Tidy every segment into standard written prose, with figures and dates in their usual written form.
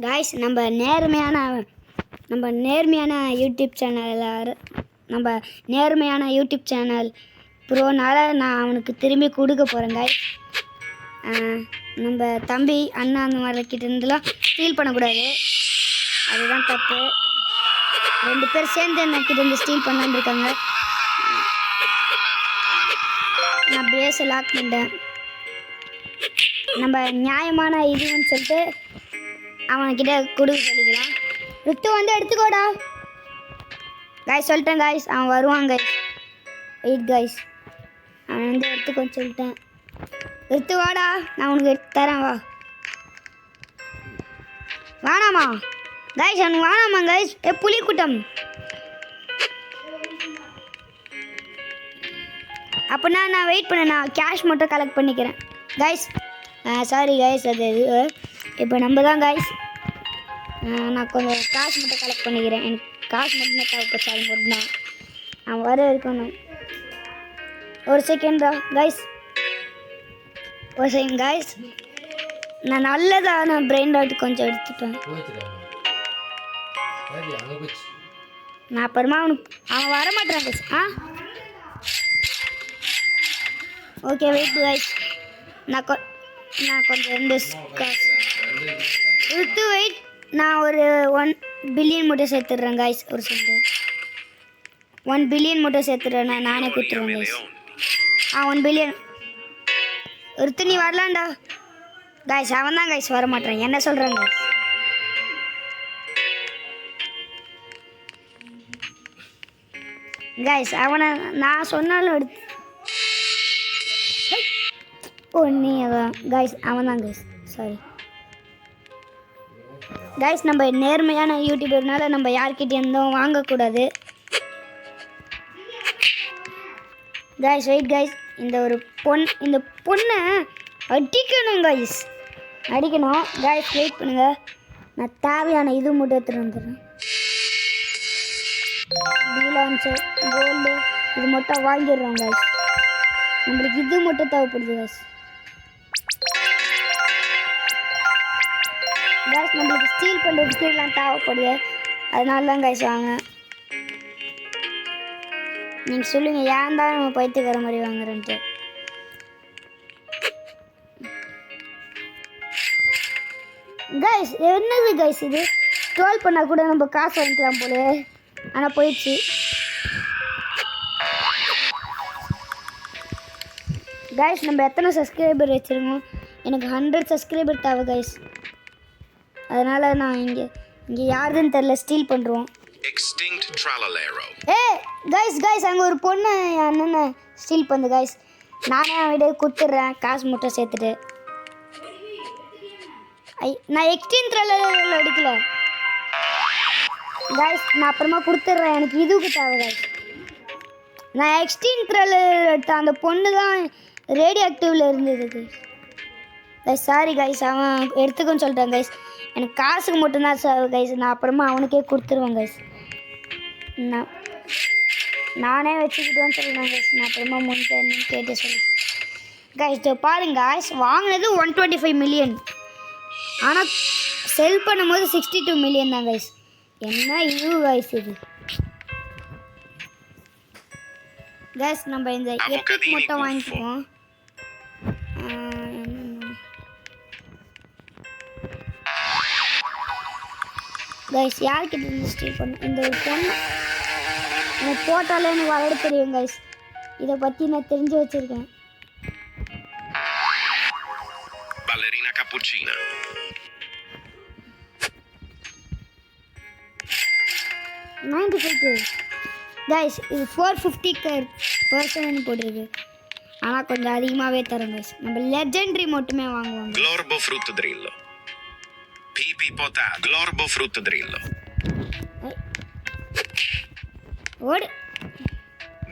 Guys நம்ம நேர்மையான YouTube channel ப்ரோனால நான் அவனுக்கு திரும்பி கொடுக்க போகிறேன் காய்ஸ். நம்ம தம்பி அண்ணா அந்த மாதிரி கிட்ட இருந்துலாம் ஸ்டீல் பண்ணக்கூடாது, அதுதான் தப்பு. 2 பேர் சேர்ந்து என்ன கிட்ட இருந்து ஸ்டீல் பண்ணலான்னு இருக்காங்க. நான் பேஸை லாக் பண்ணிட்டேன். நம்ம நியாயமான இதுன்னு சொல்லிட்டு அவன்கிட்ட கொடுக்க சொல்லிக்கலாம். ரித்து வந்து எடுத்துக்கோடா காய்ஸ், சொல்லிட்டேன் காய்ஸ். அவன் வருவான் காய்ஸ், வெயிட் காய்ஸ். அவன் வந்து எடுத்துக்கோன்னு சொல்லிட்டேன். ரித்து வாடா, நான் உனக்கு எடுத்து தரேன், வா. வானாமா காய்ஸ், அவனுக்கு வானாமா காய்ஸ். புலி கூட்டம் அப்படின்னா நான் வெயிட் பண்ண, நான் கேஷ் மட்டும் கலெக்ட் பண்ணிக்கிறேன் காய்ஸ். சாரி காய்ஸ், அது இப்போ நம்ம தான் காய்ஸ். நான் கொஞ்சம் காசு மட்டும் கலெக்ட் பண்ணிக்கிறேன். எனக்கு காசு மட்டும்தான் தேவைப்பச்சு, அது மட்டும்தான். அவன் வர இருக்கணும். ஒரு செகண்டா காய்ஸ், ஒரு செகண்ட் காய்ஸ். நான் நல்லதான பிரெயின் டாட் கொஞ்சம் எடுத்துப்பேன். நான் அப்புறமா அவன் வரமாட்டான் காய்ஸ். ஓகே வெயிட் காய்ஸ், நான் கொஞ்சம் 2 விட்டு வெயிட். நான் ஒரு 1 பில்லியன் மட்டும் சேர்த்துடுறேன் காய்ஸ். ஒரு செகண்ட், 1 பில்லியன் மட்டும் சேர்த்துடுறேன். நானே கொடுத்துருவேன் காய்ஸ். 1 பில்லியன் ஒருத்த நீ வரலான்டா காய்ஸ். அவன் தான் காய்ஸ் வரமாட்டான், என்ன சொல்கிறாங்க காய்ஸ். அவனை நான் சொன்னாலும் எடுத்து நீ அதான் காய்ஸ், அவன் தான் காய்ஸ். சாரி காய்ஸ், நம்ம நேர்மையான யூடியூபர்னால நம்ம யார்கிட்ட இருந்தும் வாங்கக்கூடாது காய்ஸ். வெயிட் காய்ஸ், இந்த பொண்ணை அடிக்கணும் காய்ஸ், அடிக்கணும் காய்ஸ். வெயிட் பண்ணுங்க, நான் தேவையான இது மட்டும் எடுத்துகிட்டு வந்துடுறேன். டீலான்சர் கோல்டு இது மட்டும் வாங்கிடுறோம் காய்ஸ். நம்மளுக்கு இது மட்டும் தேவைப்படுது காய்ஸ். காய்ஸ் நம்மளுக்கு ஸ்டீல் பண்ணுறதுக்கு எல்லாம் தேவைப்படுது, அதனால தான் காய்ஸ் வாங்க. நீங்கள் சொல்லுங்கள், ஏன் தான் நம்ம பைத்துக்கிற மாதிரி வாங்குறேன்ட்டு. காய்ஸ் என்னது காய்ஸ் இது? ட்ரோல் பண்ணால் கூட நம்ம காசு வாங்கிக்கலாம் போல, ஆனால் போயிடுச்சு. காய்ஸ் நம்ம எத்தனை சப்ஸ்கிரைபர் வச்சுருக்கோம்? எனக்கு 100 சப்ஸ்கிரைபர் தேவை காய்ஸ். அதனால் நான் இங்கே யாருன்னு தெரில ஸ்டீல் பண்ணுறோம். காய்ஸ் அங்கே ஒரு பொண்ணு அண்ணனை ஸ்டீல் பண்ணு காய்ஸ். நானே அவன் கொடுத்துட்றேன், காசு மட்டும் சேர்த்துட்டு. நான் எக்ஸ்ட்ரீம் த்ரில்லர் எடுக்கல காய்ஸ், நான் அப்புறமா கொடுத்துட்றேன். எனக்கு இதுக்கு தேவை காய்ஸ். நான் எக்ஸ்ட்ரீம் த்ரில்லர் எடுத்தேன், அந்த பொண்ணு தான் ரேடியோ ஆக்டிவில் இருந்தது காய்ஸ். சாரி காய்ஸ், அவன் எடுத்துக்கோன்னு சொல்லிட்டான் காய்ஸ். எனக்கு காசுக்கு மட்டும்தான் சார் கைஸ், நான் அப்புறமா அவனுக்கே கொடுத்துருவேன் கைஸ். நானே வச்சுக்கிட்டோன்னு சொல்லுவேன் கைஸ். நான் அப்புறமா முன்னுன்னு கேட்டு சொல்லுவேன் கைஸ். பாருங்க கைஸ், வாங்கினது 125 மில்லியன், ஆனால் செல் பண்ணும்போது 62 மில்லியன் தான் கைஸ். என்ன இது கைஸ் இது கைஸ். நம்ம இந்த எப்பிக் மட்டும் வாங்கிக்குவோம். கைஸ் யார்கிட்ட இருந்து ஸ்டீல் பண்ண இந்த ஒரு பொண்ணு எனக்கு போட்டாலே எனக்கு விளையாட தெரியும் கைஸ். இதை பற்றி நான் தெரிஞ்சு வச்சுருக்கேன். Ballerina cappuccina. கைஸ் இது 450% போட்டிருக்கு, ஆனால் கொஞ்சம் அதிகமாகவே தரும் கைஸ். நம்ம லெஜெண்டரி மட்டுமே வாங்குவோம். Glorbo frutto drillo. Pipi potato. Glorbo frutto drillo. ஓடு.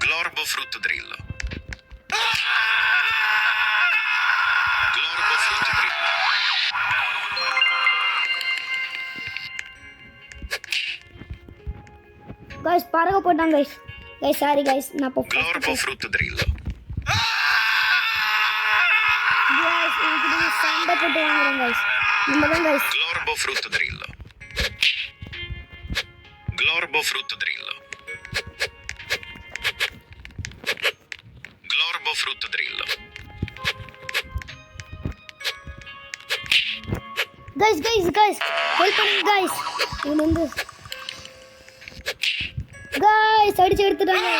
Glorbo frutto drillo. Glorbo frutto drillo. Guys பறக்க போட்டாங்க கைஸ். சாரி கைஸ், நான் இப்போ Glorbo frutto drillo. கைஸ் இதுக்கு சண்டை போட்டு வாங்குறேன் கைஸ். நம்ம தான் guys Glorbo frutto drillo. Glorbo frutto drillo. Glorbo frutto drillo. guys help பண்ணுங்க guys. இவன் வந்து guys அடிச்சு எடுத்துட்டாங்க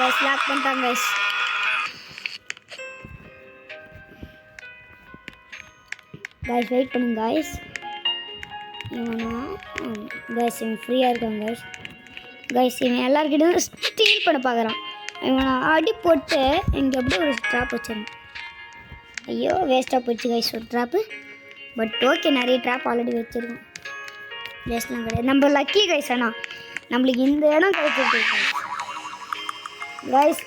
guys. லாக் பண்ணிட்டாங்க guys. guys வெயிட் பண்ணுங்க guys. guys இவன் ஃப்ரீயாக இருக்காங்க guys. guys இவன் எல்லாருக்கிட்டும் ஸ்டீல் பண்ண பார்க்குறான். இவன் அடி போட்டு இங்கே அப்படியே ஒரு ட்ராப் வச்சிருந்தேன். ஐயோ வேஸ்ட்டாக போச்சு கைஸ் ஒரு ட்ராப்பு. பட் ஓகே, நிறைய ட்ராப் ஆல்ரெடி வச்சுருக்கோம். வேஸ்ட்லாம் கிடையாது. நம்ம லக்கி கைஸ். ஆனால் நம்மளுக்கு இந்த இடம் கிடைச்சிருக்கு கைஸ்.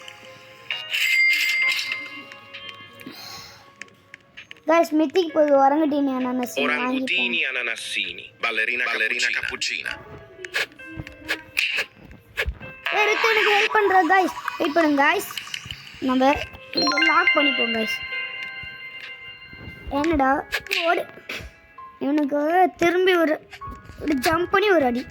கைஸ் மித்திக்கு போய் உறங்கட்டீனி அனானசி Orangutini ananassini. Ballerina cappuccina. ரித்து எனக்கு ஹெல்ப் பண்ணுற கைஸ். வெயிட் பண்ணுங்க கைஸ். நம்ம லாக் பண்ணிப்போம் கைஸ். என்னடா ஓடு. இவனுக்கு திரும்பி ஒரு ஜம்ப் பண்ணி ஒரு அடி.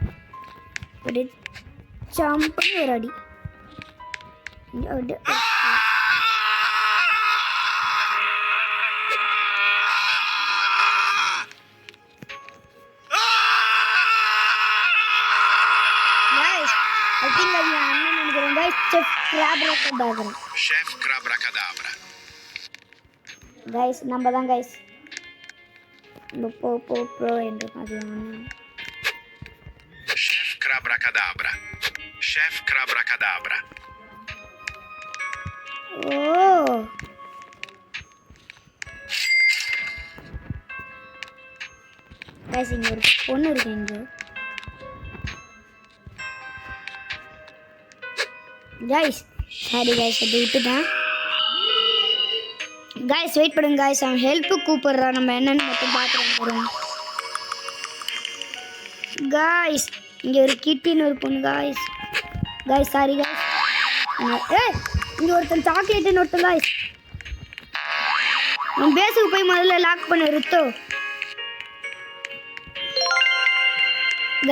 I think அது அண்ணன் நினைக்கிறேன் guys. Chef Crabra-Cadabra. guys நம்ம தான் guys. ப்ரோ என்று மாதிரி Chef Crabra-Cadabra. Chef Crabra-Cadabra. ஓ guys இங்க ஒரு பொண்ணு இருக்கு இங்க. guys சாரி guys அது விட்டுட்டேன். guys வெயிட் பண்ணுங்க guys. அவன் ஹெல்ப்பு கூப்பிடுறான். நம்ம என்னன்னு மட்டும் பார்த்துருவோம் guys. இங்கே ஒரு கிட்டின்னு ஒரு பொண்ணு guys. Sorry guys. இங்கே ஒருத்தன் சாக்லேட்டுன்னு ஒருத்தன் guys. அவன் பேஸுக்கு போய் முதல்ல லாக் பண்ண ரித்தோ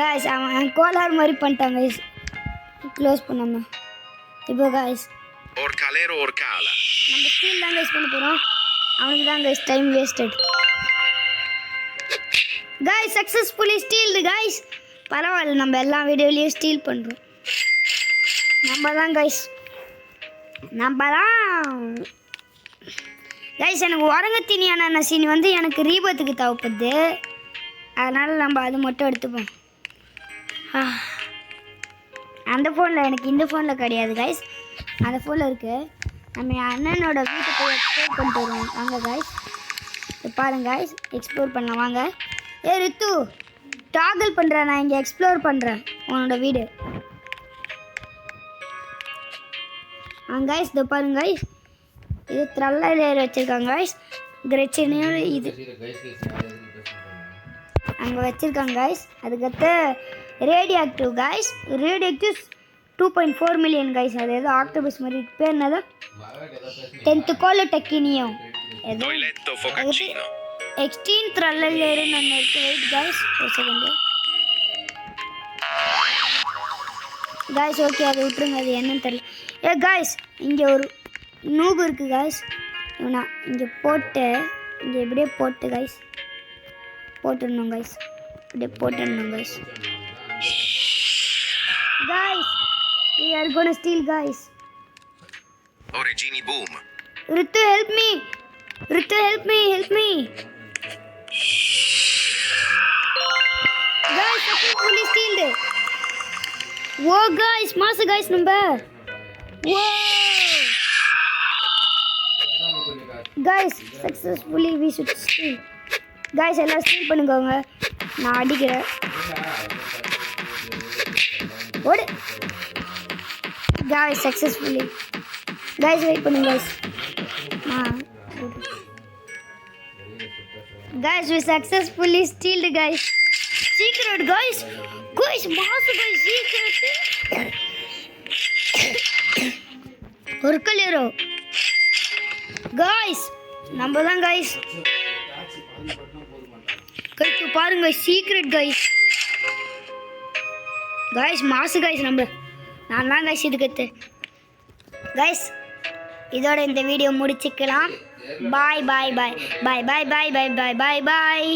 guys. அவன் கோலார் மாதிரி பண்ணிட்டான் guys. க்ளோஸ் பண்ணாம இப்போ guys Orcalero Orcala. நம்ம ஸ்டீல் தான் கைஸ் பண்ண போகிறோம். அவனுக்கு தான் guys time wasted. Guys successfully stealed guys. பரவாயில்ல, நம்ம எல்லா வீடியோலையும் ஸ்டீல் பண்ணுறோம். நம்ம தான் கைஸ் எனக்கு உறங்கத்தீனியான நசீனி வந்து எனக்கு ரீபத்துக்கு தேவைப்படுது. அதனால் நம்ம அது மட்டும் எடுத்துப்போம். அந்த ஃபோனில் எனக்கு இந்த ஃபோனில் கிடையாது கைஸ். அந்த ஃபோனில் இருக்குது. நம்ம அண்ணனோட வீட்டுக்கு போய் எக்ஸ்ப்ளோர் பண்ணிட்டு வருவோம் வாங்க கைஸ். பாருங்க கைஸ் எக்ஸ்ப்ளோர் பண்ணலாம் வாங்க. ரித்து டாகல் பண்ணுறேன். நான் இங்கே எக்ஸ்ப்ளோர் பண்ணுறேன் உன்னோட வீடு. கைஸ் இதோ பாருங்க கைஸ். இது த்ரல்லா லேயர் வச்சுருக்காங்க கைஸ். கிரெச்சினியும் இது அங்கே வச்சுருக்காங்க கைஸ். அதுக்கடுத்து radioactive guys. Radioactive 2.4 million guys. அது ஏதோ ஆக்டோபஸ் மாதிரி பேர் என்னதோ 10th கோலோ டெக்கினியோ ஏதோ எக்ஸ்ட்ரீம் த்ரல்லர் லேயர்னு ஒன்று இருக்குது. வெயிட் கைஸ் ஒரு செகண்டு கைஸ். ஓகே அதை விட்டுருங்க, அது என்னன்னு தெரியல. கைஸ் இங்கே ஒரு நூபு இருக்குது கைஸ். இவனா இங்கே போட்டு இங்கே இப்படியே போட்டு கைஸ் போட்டுடணும் கைஸ். இப்படியே போட்டுடணும் guys. Guys, we are gonna steal guys. Origini boom. Ritu help me. Help me. Guys, successfully stealed. Whoa guys, master guys number. Whoa. Guys, successfully we should steal. Guys, எல்லாம் steel பண்ணுங்க. நான் அடிக்கிறேன். What? Guys, successfully. Guys, wait பண்ணுங்க guys. Guys, we successfully stealed guys. Secret guys. Guys, master guys, secret. Orcalero. Guys, நம்ம தான் guys. Guys பாருங்க secret guys. Guys மாசு guys நான் தான் கைஸ் இதுக்கு கைஸ். இதோட இந்த வீடியோ முடிச்சுக்கலாம். பாய் பாய் பாய் பாய் பாய் பாய் பாய் பாய் பாய் பாய்.